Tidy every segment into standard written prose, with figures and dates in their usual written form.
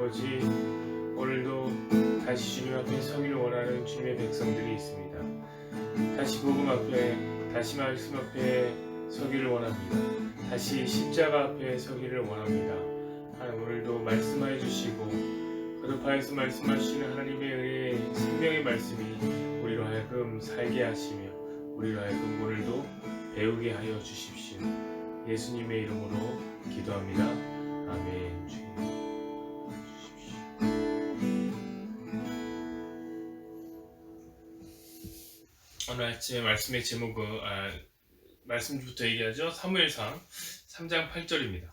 아버지, 오늘도 다시 주님 앞에 서기를 원하는 주님의 백성들이 있습니다. 다시 복음 앞에, 다시 말씀 앞에 서기를 원합니다. 다시 십자가 앞에 서기를 원합니다. 하나님, 오늘도 말씀하여 주시고 거듭하여서 말씀하시는 하나님의 은혜의 생명의 말씀이 우리로 하여금 살게 하시며 우리로 하여금 오늘도 배우게 하여 주십시오. 예수님의 이름으로 기도합니다. 아멘. 주님 주십시오. 오늘 아침에 말씀의 제목은 말씀부터 얘기하죠. 사무엘상 3장 8절입니다.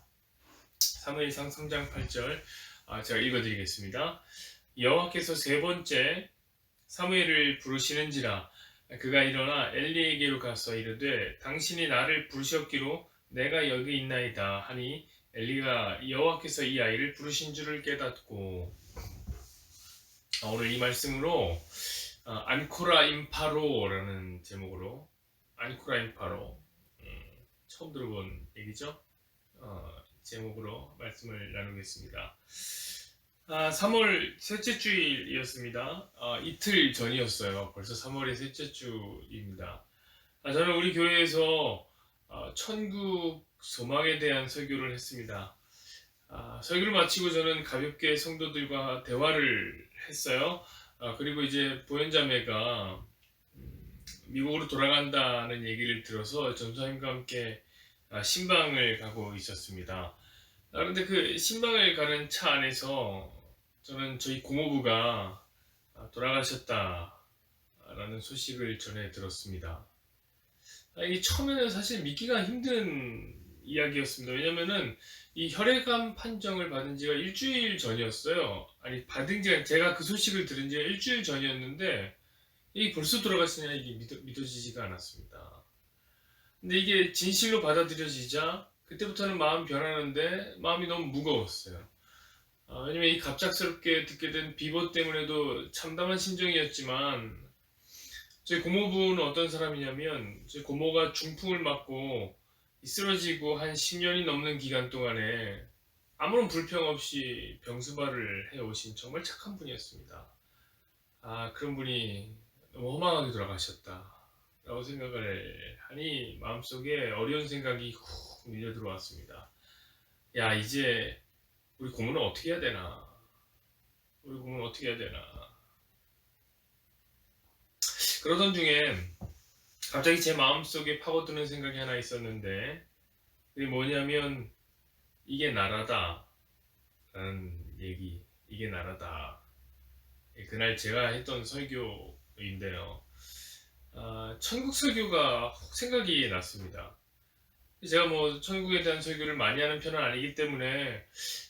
사무엘상 3장 8절 제가 읽어드리겠습니다. 여호와께서 세 번째 사무엘을 부르시는지라 그가 일어나 엘리에게로 가서 이르되 당신이 나를 부르셨기로 내가 여기 있나이다 하니 엘리가 여호와께서 이 아이를 부르신 줄을 깨닫고 오늘 이 말씀으로 안코라 임파로라는 제목으로 안코라 임파로 처음 들어본 얘기죠. 제목으로 말씀을 나누겠습니다. 3월 셋째 주일이었습니다. 이틀 전이었어요. 벌써 3월의 셋째 주입니다. 저는 우리 교회에서 천국 소망에 대한 설교를 했습니다. 설교를 마치고 저는 가볍게 성도들과 대화를 했어요. 그리고 이제 보현자매가 미국으로 돌아간다는 얘기를 들어서 전도사님과 함께 신방을 가고 있었습니다. 그런데 그 신방을 가는 차 안에서 저는 저희 고모부가 돌아가셨다라는 소식을 전해 들었습니다. 이게 처음에는 사실 믿기가 힘든 이야기였습니다. 왜냐면은 이 혈액암 판정을 받은 지가 일주일 전이었어요. 아니, 받은 지가, 제가 그 소식을 들은 지가 일주일 전이었는데 이게 벌써 돌아갔으냐, 이게 믿어지지가 않았습니다. 근데 이게 진실로 받아들여지자 그때부터는 마음 변하는데 마음이 너무 무거웠어요. 왜냐면 이 갑작스럽게 듣게 된 비보 때문에도 참담한 심정이었지만 제 고모부는 어떤 사람이냐면 제 고모가 중풍을 맞고 쓰러지고 한 10년이 넘는 기간 동안에 아무런 불평 없이 병수발을 해오신 정말 착한 분이었습니다. 그런 분이 너무 허망하게 돌아가셨다 라고 생각을 하니 마음속에 어려운 생각이 훅 밀려 들어왔습니다. 야, 이제 우리 고모는 어떻게 해야 되나? 우리 고모는 어떻게 해야 되나? 그러던 중에 갑자기 제 마음속에 파고드는 생각이 하나 있었는데 그게 뭐냐면 이게 나라다 라는 얘기. 이게 나라다. 그날 제가 했던 설교인데요. 천국 설교가 혹 생각이 났습니다. 제가 뭐 천국에 대한 설교를 많이 하는 편은 아니기 때문에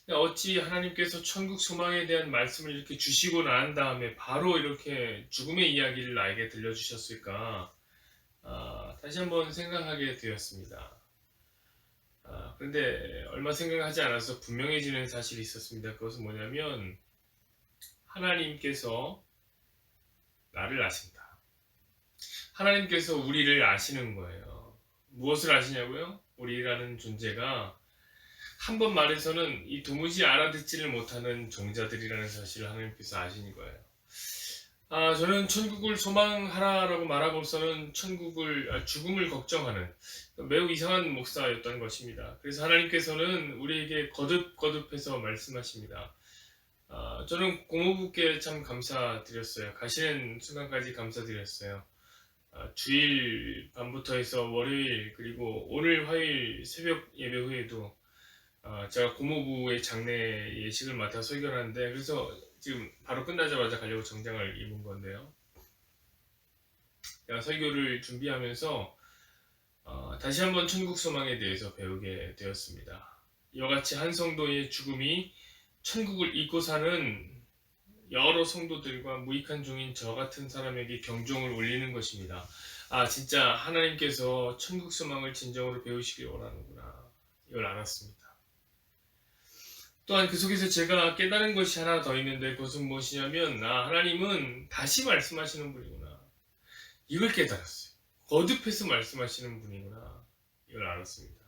어찌 하나님께서 천국 소망에 대한 말씀을 이렇게 주시고 난 다음에 바로 이렇게 죽음의 이야기를 나에게 들려주셨을까 다시 한번 생각하게 되었습니다. 그런데 얼마 생각하지 않아서 분명해지는 사실이 있었습니다. 그것은 뭐냐면 하나님께서 나를 아신다. 하나님께서 우리를 아시는 거예요. 무엇을 아시냐고요? 우리라는 존재가 한 번 말해서는 이 도무지 알아듣지를 못하는 종자들이라는 사실을 하나님께서 아시는 거예요. 저는 천국을 소망하라라고 말하고서는 죽음을 걱정하는 매우 이상한 목사였던 것입니다. 그래서 하나님께서는 우리에게 거듭해서 말씀하십니다. 저는 고모부께 참 감사드렸어요. 가시는 순간까지 감사드렸어요. 주일 밤부터 해서 월요일 그리고 오늘 화요일 새벽 예배 후에도 제가 고모부의 장례 예식을 맡아 설교하는데 그래서 지금 바로 끝나자마자 가려고 정장을 입은 건데요. 제가 설교를 준비하면서 다시 한번 천국 소망에 대해서 배우게 되었습니다. 이와 같이 한 성도의 죽음이 천국을 잊고 사는 여러 성도들과 무익한 종인 저 같은 사람에게 경종을 울리는 것입니다. 진짜 하나님께서 천국 소망을 진정으로 배우시길 원하는구나. 이걸 알았습니다. 또한 그 속에서 제가 깨달은 것이 하나 더 있는데 그것은 무엇이냐면 하나님은 다시 말씀하시는 분이구나. 이걸 깨달았어요. 거듭해서 말씀하시는 분이구나. 이걸 알았습니다.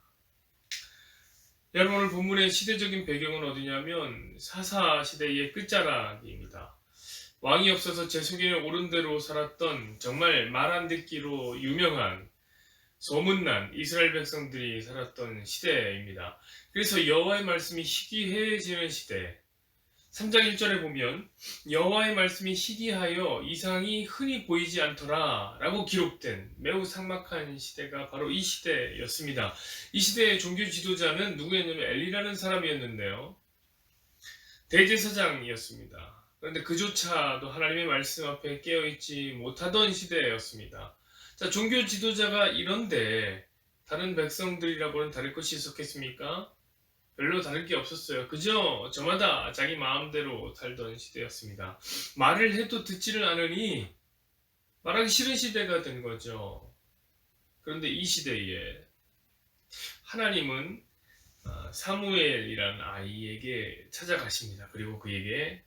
여러분, 오늘 본문의 시대적인 배경은 어디냐면 사사 시대의 끝자락입니다. 왕이 없어서 제 속에 오른 대로 살았던 정말 말 안 듣기로 유명한 소문난 이스라엘 백성들이 살았던 시대입니다. 그래서 여호와의 말씀이 희귀해지는 시대. 3장 1절에 보면 여호와의 말씀이 희귀하여 이상이 흔히 보이지 않더라 라고 기록된 매우 삭막한 시대가 바로 이 시대였습니다. 이 시대의 종교 지도자는 누구였냐면 엘리라는 사람이었는데요. 대제사장이었습니다. 그런데 그조차도 하나님의 말씀 앞에 깨어있지 못하던 시대였습니다. 자, 종교 지도자가 이런데 다른 백성들이라고는 다를 것이 있었겠습니까? 별로 다를 게 없었어요. 그저 저마다 자기 마음대로 살던 시대였습니다. 말을 해도 듣지를 않으니 말하기 싫은 시대가 된 거죠. 그런데 이 시대에 하나님은 사무엘이라는 아이에게 찾아가십니다. 그리고 그에게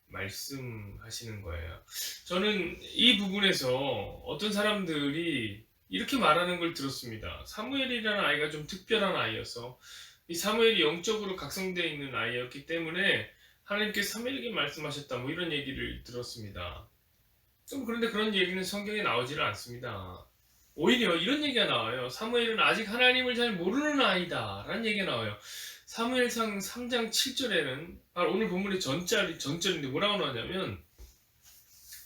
말씀하시는 거예요. 저는 이 부분에서 어떤 사람들이 이렇게 말하는 걸 들었습니다. 사무엘이라는 아이가 좀 특별한 아이여서 이 사무엘이 영적으로 각성되어 있는 아이였기 때문에 하나님께서 사무엘에게 말씀하셨다, 뭐 이런 얘기를 들었습니다. 그런데 그런 얘기는 성경에 나오지를 않습니다. 오히려 이런 얘기가 나와요. 사무엘은 아직 하나님을 잘 모르는 아이다 라는 얘기가 나와요. 사무엘상 3장 7절에는 바로 오늘 본문의 전절인데 뭐라고 나오냐면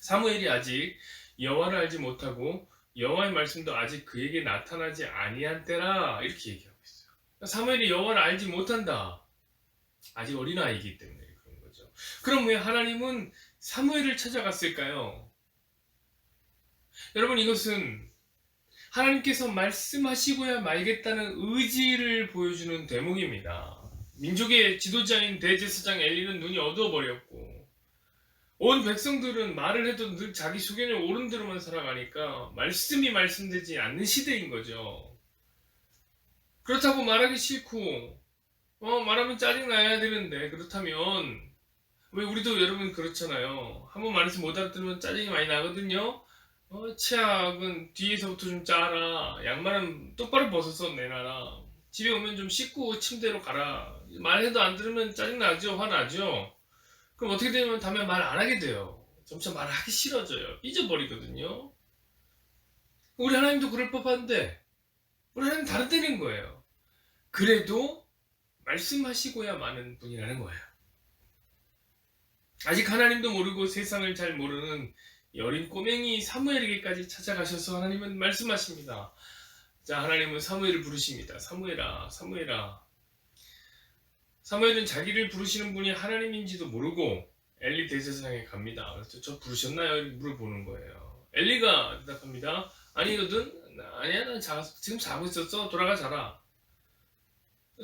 사무엘이 아직 여호와를 알지 못하고 여호와의 말씀도 아직 그에게 나타나지 아니한 때라 이렇게 얘기하고 있어요. 사무엘이 여호와를 알지 못한다. 아직 어린아이이기 때문에 그런 거죠. 그럼 왜 하나님은 사무엘을 찾아갔을까요? 여러분, 이것은 하나님께서 말씀하시고야 말겠다는 의지를 보여주는 대목입니다. 민족의 지도자인 대제사장 엘리는 눈이 어두워버렸고 온 백성들은 말을 해도 늘 자기 소견에 옳은 대로만 살아가니까 말씀이 말씀되지 않는 시대인 거죠. 그렇다고 말하기 싫고 말하면 짜증나야 되는데, 그렇다면 왜 우리도 여러분 그렇잖아요. 한번 말해서 못 알아들으면 짜증이 많이 나거든요. 치약은 뒤에서부터 좀 짜라. 양말은 똑바로 벗어서 내놔라. 집에 오면 좀 씻고 침대로 가라. 말해도 안 들으면 짜증나죠. 화나죠. 그럼 어떻게 되면 다음에 말 안 하게 돼요. 점차 말하기 싫어져요. 삐져버리거든요. 우리 하나님도 그럴 법한데 우리 하나님 다른 데는 거예요. 그래도 말씀하시고야 마는 분이라는 거예요. 아직 하나님도 모르고 세상을 잘 모르는 이 어린 꼬맹이 사무엘에게까지 찾아가셔서 하나님은 말씀하십니다. 자, 하나님은 사무엘을 부르십니다. 사무엘아, 사무엘아. 사무엘은 자기를 부르시는 분이 하나님인지도 모르고 엘리 대제사장에 갑니다. 그래서 저 부르셨나요? 물어보는 거예요. 엘리가 대답합니다. 아니거든? 아니야, 난 지금 자고 있었어. 돌아가 자라.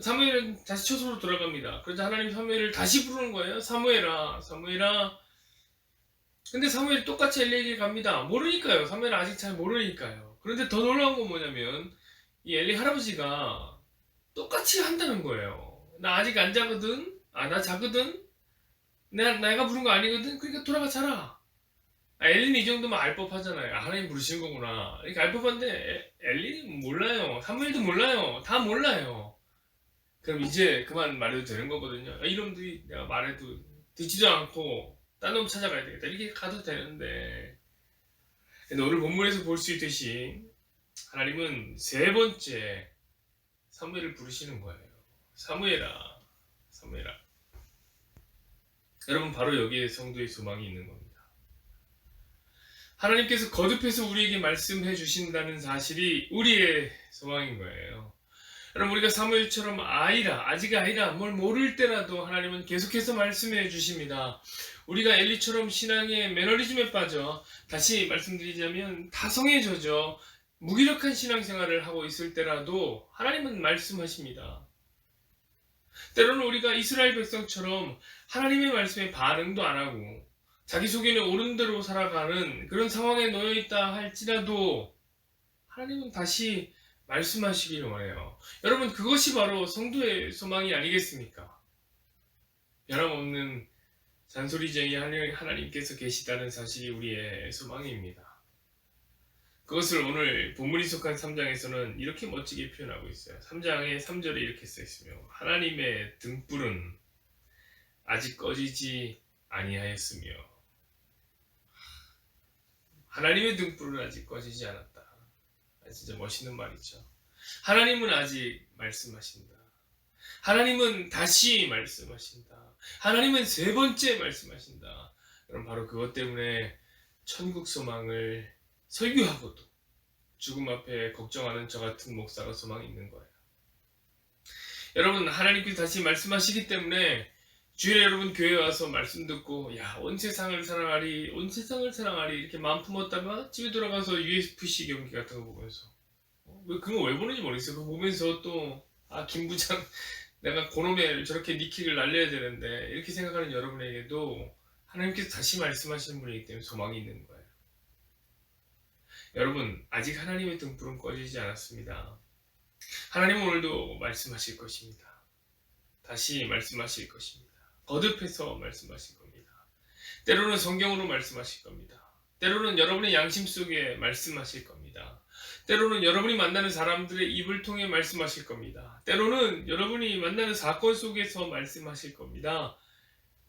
사무엘은 다시 처소로 돌아갑니다. 그래서 하나님 사무엘을 다시 부르는 거예요. 사무엘아, 사무엘아. 근데 사무엘이 똑같이 엘리에게 갑니다. 모르니까요. 사무엘은 아직 잘 모르니까요. 그런데 더 놀라운 건 뭐냐면 이 엘리 할아버지가 똑같이 한다는 거예요. 나 아직 안 자거든? 나 자거든? 내가 부른 거 아니거든? 그러니까 돌아가 자라. 엘리는 이 정도면 알 법하잖아요. 하나님 부르신 거구나. 이렇게 알 법한데 엘리는 몰라요. 사무엘도 몰라요. 다 몰라요. 그럼 이제 그만 말해도 되는 거거든요. 이놈들이 내가 말해도 듣지도 않고 딴 놈 찾아가야 되겠다. 이렇게 가도 되는데. 근데 오늘 본문에서 볼 수 있듯이 하나님은 세 번째 사무엘을 부르시는 거예요. 사무엘아, 사무엘아. 여러분, 바로 여기에 성도의 소망이 있는 겁니다. 하나님께서 거듭해서 우리에게 말씀해 주신다는 사실이 우리의 소망인 거예요. 여러분, 우리가 사무엘처럼 아직 아이라 뭘 모를 때라도 하나님은 계속해서 말씀해 주십니다. 우리가 엘리처럼 신앙의 매너리즘에 빠져, 다시 말씀드리자면 다성해져죠. 무기력한 신앙생활을 하고 있을 때라도 하나님은 말씀하십니다. 때로는 우리가 이스라엘 백성처럼 하나님의 말씀에 반응도 안 하고 자기 소견에 옳은 대로 살아가는 그런 상황에 놓여 있다 할지라도 하나님은 다시 말씀하시기를 원해요. 여러분, 그것이 바로 성도의 소망이 아니겠습니까? 변함없는 잔소리쟁이 하나님께서 계시다는 사실이 우리의 소망입니다. 그것을 오늘 본문이 속한 3장에서는 이렇게 멋지게 표현하고 있어요. 3장의 3절에 이렇게 써 있으며 하나님의 등불은 아직 꺼지지 아니하였으며 하나님의 등불은 아직 꺼지지 않았다. 진짜 멋있는 말이죠. 하나님은 아직 말씀하신다. 하나님은 다시 말씀하신다. 하나님은 세 번째 말씀하신다. 그럼 바로 그것 때문에 천국 소망을 설교하고도 죽음 앞에 걱정하는 저 같은 목사가 소망이 있는 거예요. 여러분, 하나님께서 다시 말씀하시기 때문에 주일에 여러분 교회 와서 말씀 듣고 온 세상을 사랑하리 이렇게 마음 품었다가 집에 돌아가서 UFC 경기 같은 거 보면서 그거 왜 보는지 모르겠어요. 그거 보면서 또 김 부장 내가 그놈의 저렇게 니킥을 날려야 되는데 이렇게 생각하는 여러분에게도 하나님께서 다시 말씀하시는 분이기 때문에 소망이 있는 거예요. 여러분, 아직 하나님의 등불은 꺼지지 않았습니다. 하나님은 오늘도 말씀하실 것입니다. 다시 말씀하실 것입니다. 거듭해서 말씀하실 겁니다. 때로는 성경으로 말씀하실 겁니다. 때로는 여러분의 양심 속에 말씀하실 겁니다. 때로는 여러분이 만나는 사람들의 입을 통해 말씀하실 겁니다. 때로는 여러분이 만나는 사건 속에서 말씀하실 겁니다.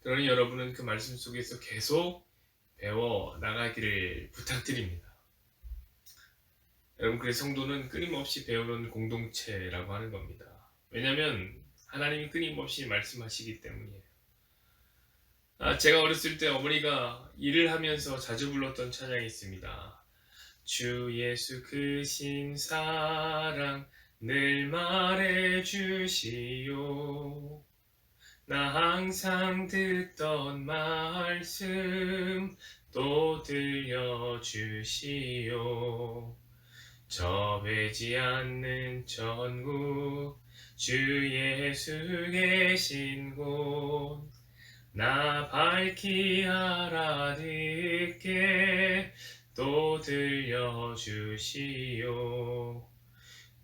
그러니 여러분은 그 말씀 속에서 계속 배워 나가기를 부탁드립니다. 여러분, 그래서 성도는 끊임없이 배우는 공동체라고 하는 겁니다. 왜냐하면 하나님이 끊임없이 말씀하시기 때문이에요. 제가 어렸을 때 어머니가 일을 하면서 자주 불렀던 찬양이 있습니다. 주 예수 크신 사랑 늘 말해주시오. 나 항상 듣던 말씀 또 들려주시오. 저 배지 않는 천국 주 예수 계신 곳 나 밝히 알아듣게 또 들려주시오.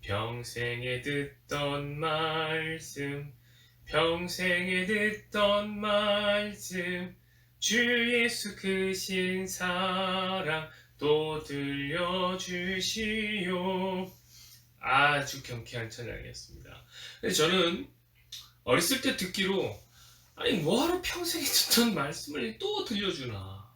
평생에 듣던 말씀 주 예수 크신 사랑 또 들려주시오. 아주 경쾌한 찬양이었습니다. 저는 어렸을 때 듣기로 뭐하러 평생에 듣던 말씀을 또 들려주나,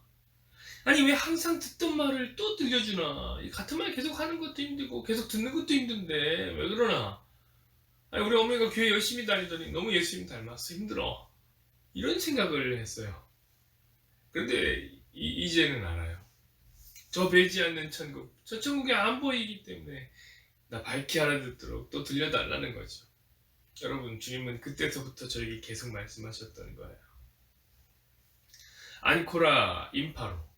왜 항상 듣던 말을 또 들려주나, 같은 말 계속 하는 것도 힘들고 계속 듣는 것도 힘든데 왜 그러나, 우리 어머니가 교회 열심히 다니더니 너무 예수님 닮았어, 힘들어, 이런 생각을 했어요. 그런데 이제는 알아요. 저 배지 않는 천국, 저 천국이 안 보이기 때문에 나 밝히 알아듣도록 또 들려달라는 거죠. 여러분, 주님은 그때서부터 저에게 계속 말씀하셨던 거예요. 안코라 임파로.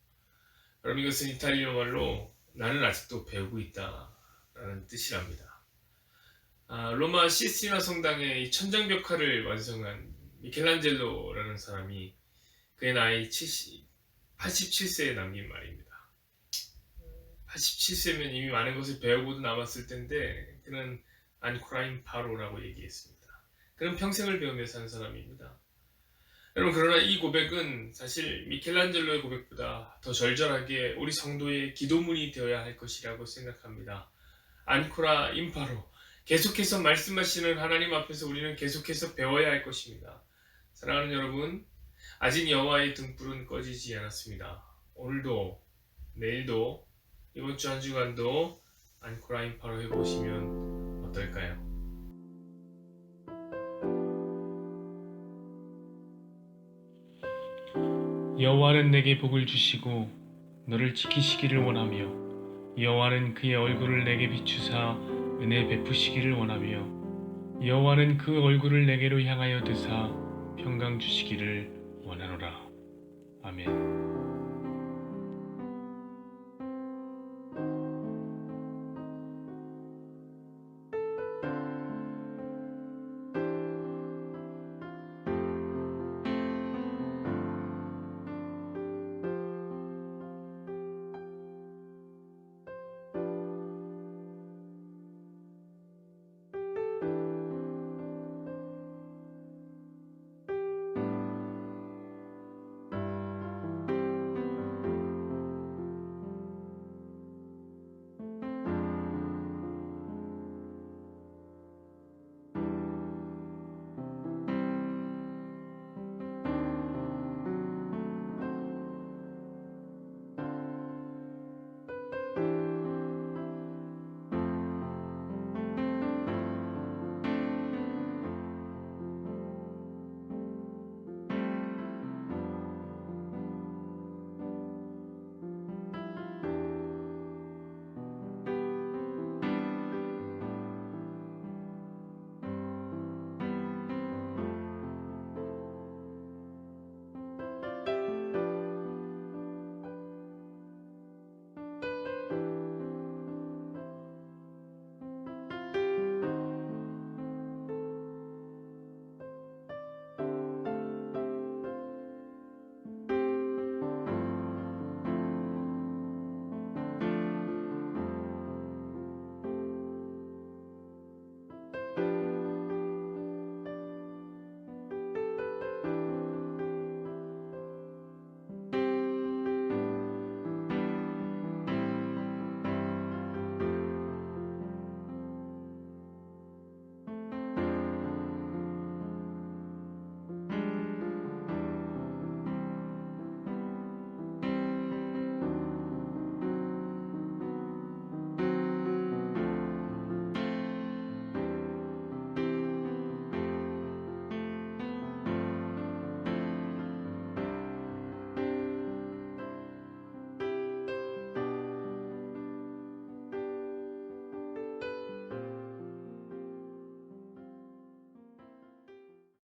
여러분, 이것은 이탈리아 말로 나는 아직도 배우고 있다 라는 뜻이랍니다. 로마 시스티나 성당의 천장벽화를 완성한 미켈란젤로라는 사람이 그의 나이 87세에 남긴 말입니다. 87세면 이미 많은 것을 배우고도 남았을 텐데 그는 안코라 임파로라고 얘기했습니다. 그는 평생을 배우며 사는 사람입니다. 여러분, 그러나 이 고백은 사실 미켈란젤로의 고백보다 더 절절하게 우리 성도의 기도문이 되어야 할 것이라고 생각합니다. 안코라 임파로, 계속해서 말씀하시는 하나님 앞에서 우리는 계속해서 배워야 할 것입니다. 사랑하는 여러분, 아직 여호와의 등불은 꺼지지 않았습니다. 오늘도, 내일도, 이번 주 한 주간도 안코라 임파로 해보시면 어떨까요? 여호와는 내게 복을 주시고 너를 지키시기를 원하며 여호와는 그의 얼굴을 내게 비추사 은혜 베푸시기를 원하며 여호와는 그 얼굴을 내게로 향하여 드사 평강 주시기를 원하노라. 아멘.